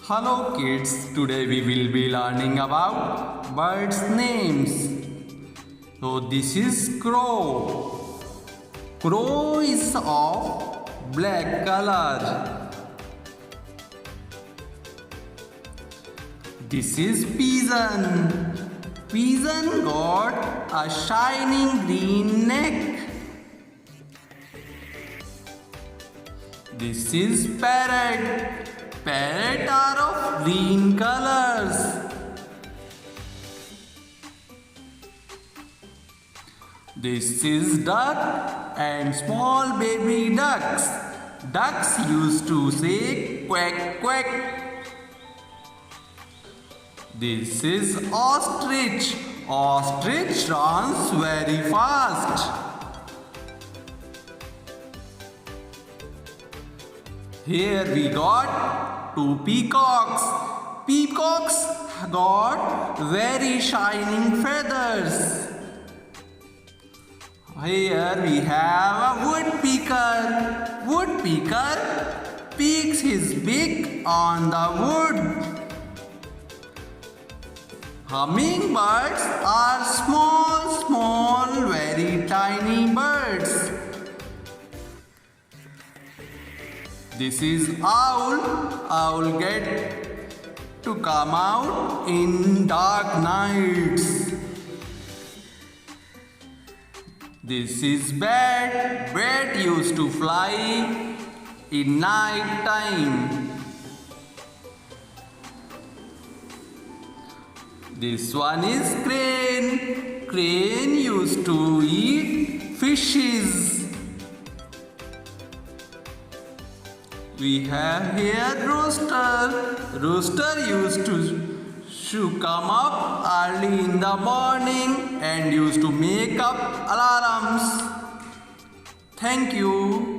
Hello kids, today we will be learning about birds' names. So this is crow. Crow is of black color. This is pigeon. Pigeon got a shining green neck. This is parrot. Parrot are of green colors. This is duck and small baby ducks. Ducks used to say quack quack. This is ostrich. Ostrich runs very fast. Here we got two peacocks. Peacocks got very shining feathers. Here we have a woodpecker. Woodpecker peeks his beak on the wood. Hummingbirds are small, very tiny birds. This is owl. Owl get to come out in dark nights. This is bat. Bat used to fly in night time. This one is crane. Crane used to eat fishes. We have here rooster. Rooster used to come up early in the morning and used to make up alarms. Thank you.